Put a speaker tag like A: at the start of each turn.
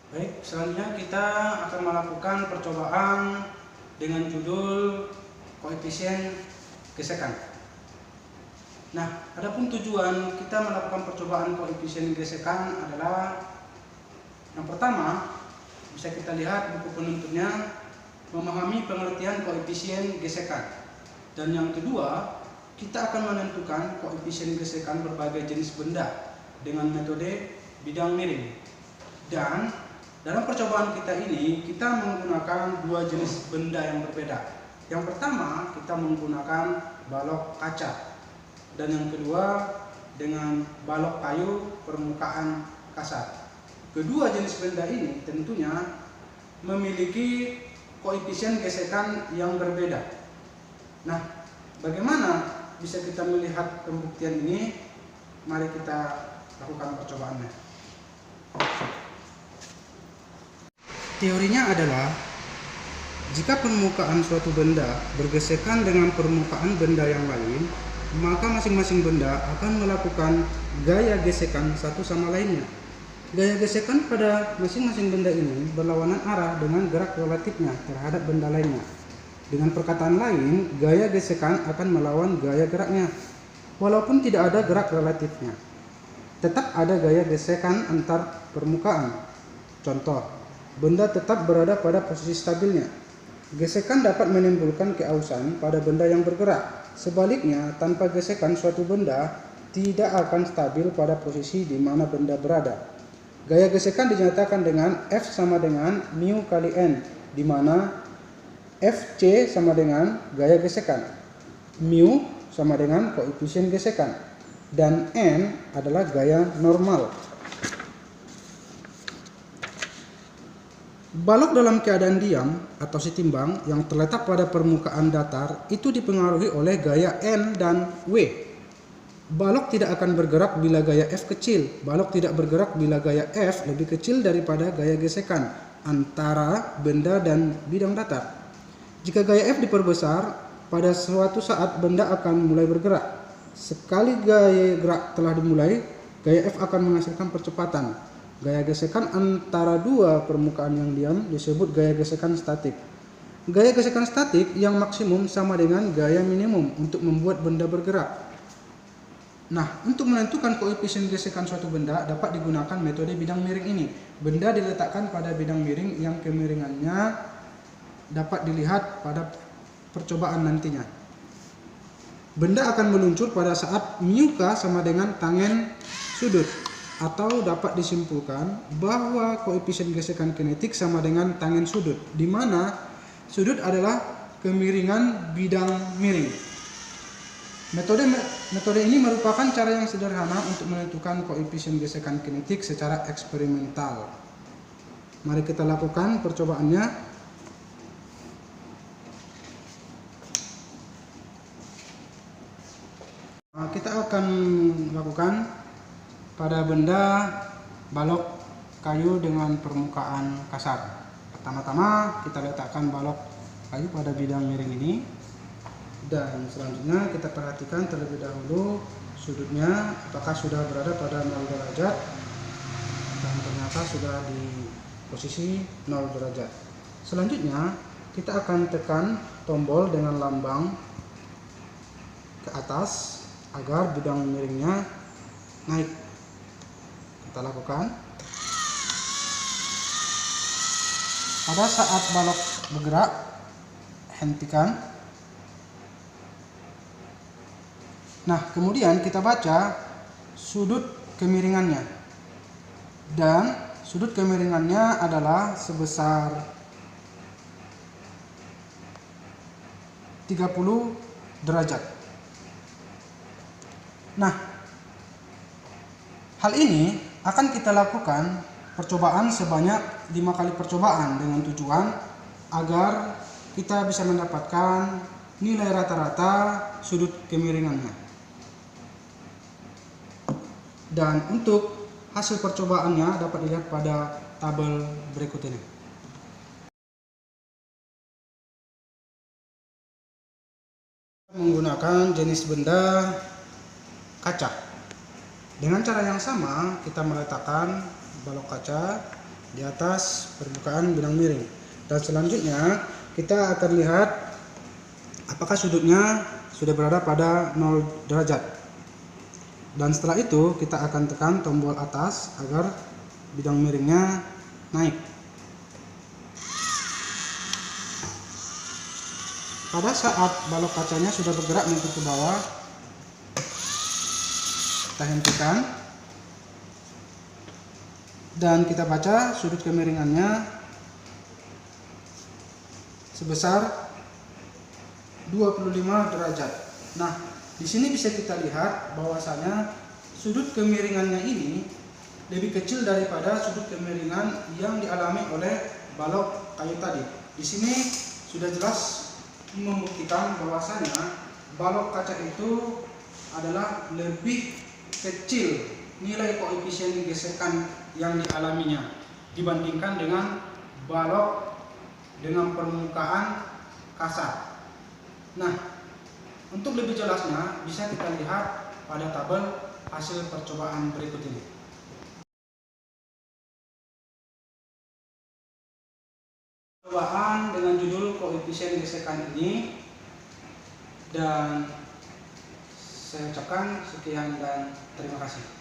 A: Baik, selanjutnya kita akan melakukan percobaan dengan judul koefisien gesekan. Nah, adapun tujuan kita melakukan percobaan koefisien gesekan adalah yang pertama, bisa kita lihat buku penuntutnya, memahami pengertian koefisien gesekan. Dan yang kedua, kita akan menentukan koefisien gesekan berbagai jenis benda dengan metode bidang miring. Dan dalam percobaan kita ini, kita menggunakan dua jenis benda yang berbeda. Yang pertama, kita menggunakan balok kaca. Dan yang kedua, dengan balok kayu permukaan kasar. Kedua jenis benda ini tentunya memiliki koefisien gesekan yang berbeda. Nah, bagaimana bisa kita melihat pembuktian ini? Mari kita lakukan percobaannya. Teorinya adalah jika permukaan suatu benda bergesekan dengan permukaan benda yang lain, maka masing-masing benda akan melakukan gaya gesekan satu sama lainnya. Gaya gesekan pada masing-masing benda ini berlawanan arah dengan gerak relatifnya terhadap benda lainnya. Dengan perkataan lain, gaya gesekan akan melawan gaya geraknya. Walaupun tidak ada gerak relatifnya, tetap ada gaya gesekan antar permukaan. Contoh, benda tetap berada pada posisi stabilnya. Gesekan dapat menimbulkan keausan pada benda yang bergerak. Sebaliknya, tanpa gesekan suatu benda tidak akan stabil pada posisi di mana benda berada. Gaya gesekan dinyatakan dengan F sama dengan mu kali N, di mana Fc sama dengan gaya gesekan, mu sama dengan koefisien gesekan, dan N adalah gaya normal. Balok dalam keadaan diam atau setimbang yang terletak pada permukaan datar itu dipengaruhi oleh gaya N dan W. Balok tidak akan bergerak bila gaya F kecil. Balok tidak bergerak bila gaya F lebih kecil daripada gaya gesekan antara benda dan bidang datar. Jika gaya F diperbesar, pada suatu saat benda akan mulai bergerak. Sekali gaya gerak telah dimulai, gaya F akan menghasilkan percepatan. Gaya gesekan antara dua permukaan yang diam disebut gaya gesekan statik. Gaya gesekan statik yang maksimum sama dengan gaya minimum untuk membuat benda bergerak. Nah, untuk menentukan koefisien gesekan suatu benda dapat digunakan metode bidang miring ini. Benda diletakkan pada bidang miring yang kemiringannya dapat dilihat pada percobaan nantinya. Benda akan meluncur pada saat mu k sama dengan tangen sudut. Atau dapat disimpulkan bahwa koefisien gesekan kinetik sama dengan tangen sudut, di mana sudut adalah kemiringan bidang miring. Metode ini merupakan cara yang sederhana untuk menentukan koefisien gesekan kinetik secara eksperimental. Mari kita lakukan percobaannya. Kita akan lakukan pada benda balok kayu dengan permukaan kasar. Pertama-tama kita letakkan balok kayu pada bidang miring ini, dan selanjutnya kita perhatikan terlebih dahulu sudutnya apakah sudah berada pada 0 derajat, dan ternyata sudah di posisi 0 derajat. Selanjutnya kita akan tekan tombol dengan lambang ke atas agar bidang miringnya naik. Kita lakukan. Pada saat balok bergerak, hentikan. Nah, kemudian kita baca sudut kemiringannya. Dan sudut kemiringannya adalah sebesar 30 derajat. Nah, hal ini akan kita lakukan percobaan sebanyak 5 kali percobaan dengan tujuan agar kita bisa mendapatkan nilai rata-rata sudut kemiringannya. Dan untuk hasil percobaannya dapat dilihat pada tabel berikut ini. Menggunakan jenis benda kaca. Dengan cara yang sama, kita meletakkan balok kaca di atas permukaan bidang miring. Dan selanjutnya kita akan lihat apakah sudutnya sudah berada pada 0 derajat. Dan setelah itu kita akan tekan tombol atas agar bidang miringnya naik. Pada saat balok kacanya sudah bergerak naik ke bawah, kita hentikan dan kita baca sudut kemiringannya sebesar 25 derajat. Nah, di sini bisa kita lihat bahwasanya sudut kemiringannya ini lebih kecil daripada sudut kemiringan yang dialami oleh balok kayu tadi. Di sini sudah jelas membuktikan bahwasanya balok kaca itu adalah lebih kecil nilai koefisien gesekan yang dialaminya dibandingkan dengan balok dengan permukaan kasar. Nah, untuk lebih jelasnya bisa kita lihat pada tabel hasil percobaan berikut ini. Percobaan dengan judul koefisien gesekan ini, dan saya ucapkan sekian dan terima kasih.